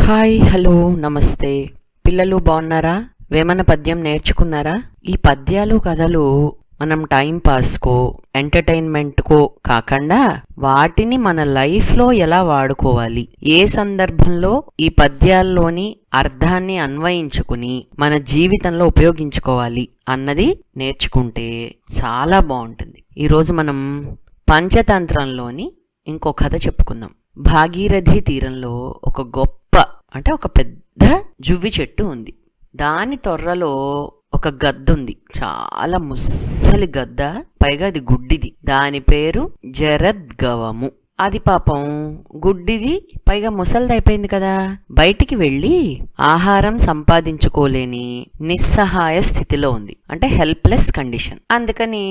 Hi, hello, నమస్తే. పిల్లలు బాగున్నారా? వేమన పద్యం నేర్చుకున్నారా? ఈ పద్యాలు కథలు మనం టైం పాస్కో ఎంటర్టైన్మెంట్కో కాకుండా వాటిని మన లైఫ్లో ఎలా వాడుకోవాలి, ఏ సందర్భంలో ఈ పద్యాల్లోని అర్థాన్ని అన్వయించుకుని మన జీవితంలో ఉపయోగించుకోవాలి అన్నది నేర్చుకుంటే చాలా బాగుంటుంది. ఈరోజు మనం పంచతంత్రంలోని ఇంకో కథ చెప్పుకుందాం. భాగీరథి తీరంలో ఒక పెద్ద జువ్వి చెట్టు ఉంది. దాని తొర్రలో ఒక గద్ద ఉంది, చాలా ముస్సలి గద్ద, పైగా అది గుడ్డిది. దాని పేరు జరద్గవము. అది పాపం గుడ్డిది, పైగా ముసలిదైపోయింది కదా. బయటికి వెళ్ళి ఆహారం సంపాదించుకోలేని నిస్సహాయ స్థితిలో ఉంది, అంటే హెల్ప్లెస్ కండిషన్. అందుకని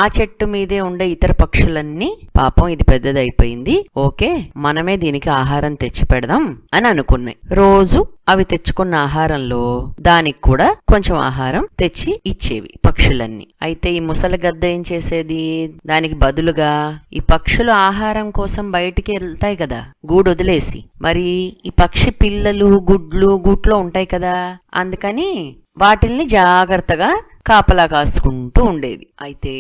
ఆ చెట్టు మీదే ఉండే ఇతర పక్షులన్నీ పాపం ఇది పెద్దదైపోయింది, ఓకే మనమే దీనికి ఆహారం తెచ్చి పెడదాం అని అనుకున్నాయి. రోజు అవి తెచ్చుకున్న ఆహారంలో దానికి కూడా కొంచెం ఆహారం తెచ్చి ఇచ్చేవి పక్షులన్నీ. అయితే ఈ ముసలి గద్ద ఏం చేసేది, దానికి బదులుగా ఈ పక్షులు ఆహారం కోసం బయటికి వెళ్తాయి కదా గూడు వదిలేసి, మరి ఈ పక్షి పిల్లలు గూట్లో ఉంటాయి కదా, అందుకని వాటిల్ని జాగ్రత్తగా కాపలా కాసుకుంటూ ఉండేది. అయితే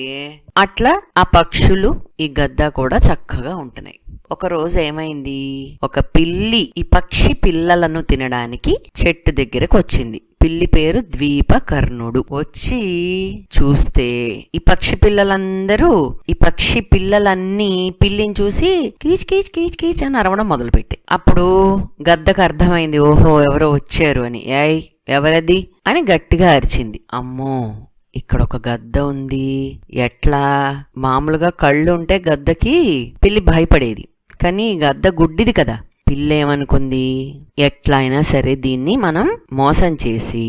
అట్లా ఆ పక్షులు ఈ గద్ద కూడా చక్కగా ఉంటున్నాయి. ఒక రోజు ఏమైంది, ఒక పిల్లి ఈ పక్షి పిల్లలను తినడానికి చెట్టు దగ్గరకు వచ్చింది. పిల్లి పేరు ద్వీపకర్ణుడు. వచ్చి చూస్తే ఈ పక్షి పిల్లలందరూ ఈ పక్షి పిల్లలన్నీ పిల్లిని చూసి కీచ్ కీచ్ కీచ్ కీచ్ అని అరవడం మొదలుపెట్టాయి. అప్పుడు గద్దకు అర్థమైంది, ఓహో ఎవరో వచ్చారు అని. ఏయ్ ఎవరది అని గట్టిగా అరిచింది. అమ్మో, ఇక్కడ ఒక గద్ద ఉంది. ఎట్లా? మామూలుగా కళ్ళు ఉంటే గద్దకి పిల్లి భయపడేది, కానీ గద్ద గుడ్డిది కదా. పిల్లేమనుకుంది, ఎట్లయినా సరే దీన్ని మనం మోసం చేసి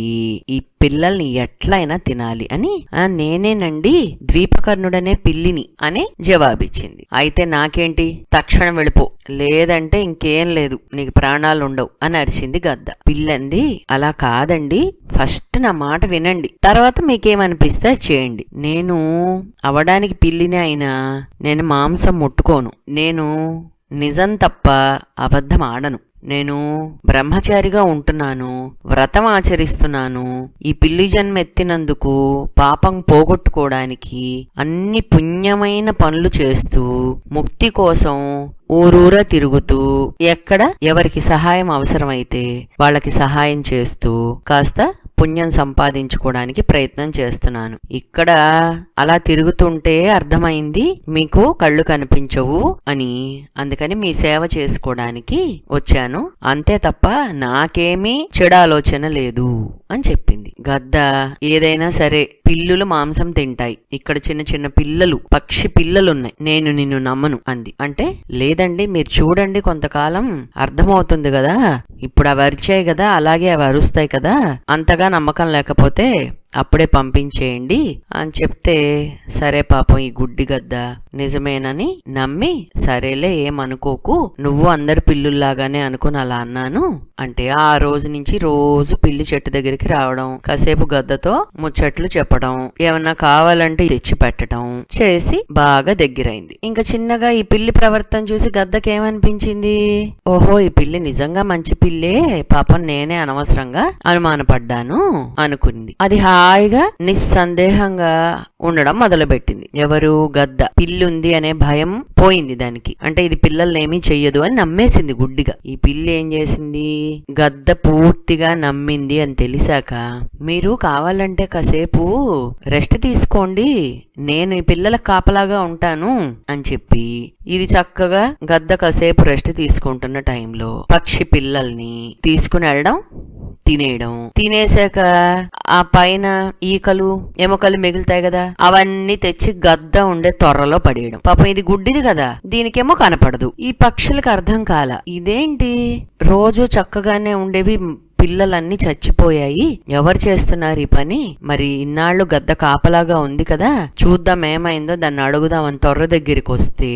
ఈ పిల్లల్ని ఎట్లయినా తినాలి అని, నేనేనండి ద్వీపకర్ణుడనే పిల్లిని అని జవాబిచ్చింది. అయితే నాకేంటి, తక్షణం వెళ్ళిపో, లేదంటే ఇంకేం లేదు, నీకు ప్రాణాలు ఉండవు అని అరిచింది గద్ద. పిల్లంది, అలా కాదండి, ఫస్ట్ నా మాట వినండి, తర్వాత మీకేమనిపిస్తే చేయండి. నేను అవడానికి పిల్లిని అయినా నేను మాంసం ముట్టుకోను, నేను నిజం తప్ప అబద్ధం ఆడను, నేను బ్రహ్మచారిగా ఉంటున్నాను, వ్రతం ఆచరిస్తున్నాను, ఈ పిల్లి జన్మ ఎత్తినందుకు పాపం పోగొట్టుకోవడానికి అన్ని పుణ్యమైన పనులు చేస్తూ ముక్తి కోసం ఊరూరా తిరుగుతూ ఎక్కడ ఎవరికి సహాయం అవసరమైతే వాళ్ళకి సహాయం చేస్తూ కాస్త పుణ్యం సంపాదించుకోవడానికి ప్రయత్నం చేస్తున్నాను. ఇక్కడ అలా తిరుగుతుంటే అర్థమైంది మీకు కళ్ళు కనిపించవు అని, అందుకని మీ సేవ చేసుకోవడానికి వచ్చాను, అంతే తప్ప నాకేమీ చెడు ఆలోచన లేదు అని చెప్పింది. గద్ద ఏదైనా సరే పిల్లులు మాంసం తింటాయి, ఇక్కడ చిన్న చిన్న పిల్లలు పక్షి పిల్లలున్నాయి, నేను నిన్ను నమ్మను అంది. అంటే లేదండి మీరు చూడండి, కొంతకాలం అర్థమవుతుంది కదా, ఇప్పుడు అవి అరిచాయి కదా అలాగే అవి అరుస్తాయి కదా, అంతగా నమ్మకం లేకపోతే అప్పుడే పంపించేయండి అని చెప్తే, సరే పాపం ఈ గుడ్డి గద్ద నిజమేనని నమ్మి, సరేలే ఏమనుకోకు, నువ్వు అందరు పిల్లుల్లాగానే అనుకుని అలా అన్నాను అంటే, ఆ రోజు నుంచి రోజు పిల్లి చెట్టు దగ్గరికి రావడం, కాసేపు గద్దతో ముచ్చట్లు చెప్పడం, ఏమన్నా కావాలంటే తెచ్చి పెట్టడం చేసి బాగా దగ్గరైంది. ఇంకా చిన్నగా ఈ పిల్లి ప్రవర్తన చూసి గద్దకేమనిపించింది, ఓహో ఈ పిల్లి నిజంగా మంచి పిల్లే, పాపం నేనే అనవసరంగా అనుమానపడ్డాను అనుకుంది. అది హాయిగా నిస్సందేహంగా ఉండడం మొదలుపెట్టింది. ఎవరు? గద్ద. పిల్లుంది అనే భయం పోయింది దానికి, అంటే ఇది పిల్లల్నేమీ చెయ్యదు అని నమ్మేసింది గుడ్డిగా. ఈ పిల్లి ఏం చేసింది, గద్ద పూర్తిగా నమ్మింది అని తెలిసాక, మీరు కావాలంటే కాసేపు రెస్ట్ తీసుకోండి, నేను ఈ పిల్లలకు కాపలాగా ఉంటాను అని చెప్పి ఇది చక్కగా గద్ద కాసేపు రెస్ట్ తీసుకుంటున్న టైంలో పక్షి పిల్లల్ని తీసుకుని వెళ్ళడం, తినేయడం, తినేసాక ఆ పైన ఈకలు ఎముకలు మిగులుతాయి కదా అవన్నీ తెచ్చి గద్ద ఉండే తొర్రలో పడేయడం. పాపం ఇది గుడ్డిది కదా, దీనికేమో కనపడదు. ఈ పక్షులకు అర్థం కాల, ఇదేంటి రోజు చక్కగానే ఉండేవి పిల్లలన్నీ చచ్చిపోయాయి, ఎవరు చేస్తున్నారు ఈ పని, మరి ఇన్నాళ్ళు గద్ద కాపలాగా ఉంది కదా, చూద్దాం ఏమైందో, దాన్ని అడుగుదామని తొర్ర దగ్గరికి వస్తే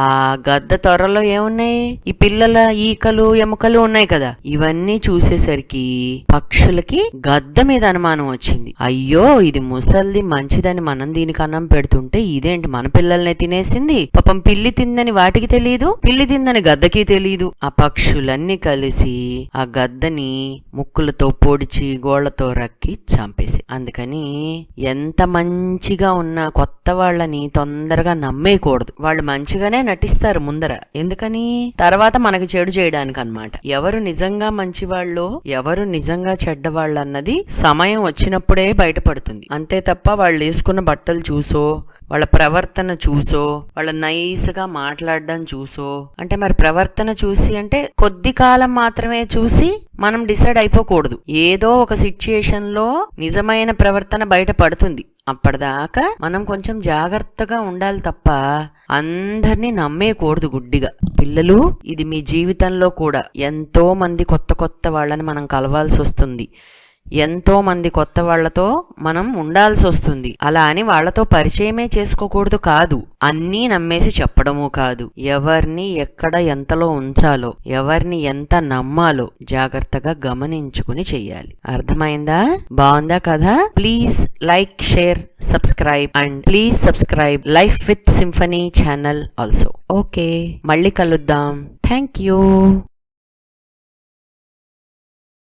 ఆ గద్ద తొర్రలో ఏమున్నాయి, ఈ పిల్లల ఈకలు ఎముకలు ఉన్నాయి కదా. ఇవన్నీ చూసేసరికి పక్షులకి గద్ద మీద అనుమానం వచ్చింది. అయ్యో, ఇది ముసల్ది మంచిదని మనం దీనికి అన్నం పెడుతుంటే ఇదేంటి మన పిల్లల్ని తినేసింది, పాపం పిల్లి తిందని వాటికి తెలియదు, పిల్లి తిందని గద్దకి తెలియదు. ఆ పక్షులన్నీ కలిసి ఆ గద్దని ముక్కులతో పొడిచి గోళ్లతో రక్కి చంపేసి. అందుకని ఎంత మంచిగా ఉన్న కొత్త వాళ్ళని తొందరగా నమ్మేయకూడదు. వాళ్ళు మంచిగానే నటిస్తారు ముందర, ఎందుకని తర్వాత మనకి చెడు చేయడానికి అన్నమాట. ఎవరు నిజంగా మంచివాళ్ళో ఎవరు నిజంగా చెడ్డవాళ్ళు అన్నది సమయం వచ్చినప్పుడే బయటపడుతుంది. అంతే తప్ప వాళ్ళు వేసుకున్న బట్టలు చూసో, వాళ్ళ ప్రవర్తన చూసో, వాళ్ళ నైస్గా మాట్లాడడం చూసో, అంటే మరి ప్రవర్తన చూసి అంటే కొద్ది కాలం మాత్రమే చూసి మనం డిసైడ్ అయిపోకూడదు. ఏదో ఒక సిచ్యుయేషన్ లో నిజమైన ప్రవర్తన బయటపడుతుంది. అప్పటిదాకా మనం కొంచెం జాగ్రత్తగా ఉండాలి తప్ప అందరినీ నమ్మేయకూడదు గుడ్డిగా. పిల్లలు, ఇది మీ జీవితంలో కూడా ఎంతో మంది కొత్త వాళ్ళని మనం కలవాల్సి వస్తుంది. ఎంతో మంది కొత్త వాళ్లతో మనం ఉండాల్సి వస్తుంది. అలా అని వాళ్లతో పరిచయమే చేసుకోకూడదు కాదు, అన్నీ నమ్మేసి చెప్పడము కాదు. ఎవరిని ఎక్కడ ఎంతలో ఉంచాలో, ఎవరిని ఎంత నమ్మాలో జాగ్రత్తగా గమనించుకుని చెయ్యాలి. అర్థమైందా? బాగుందా కదా? Please like, share, subscribe and please subscribe life with symphony channel also. Okay, మళ్ళీ కలుద్దాం. Thank you.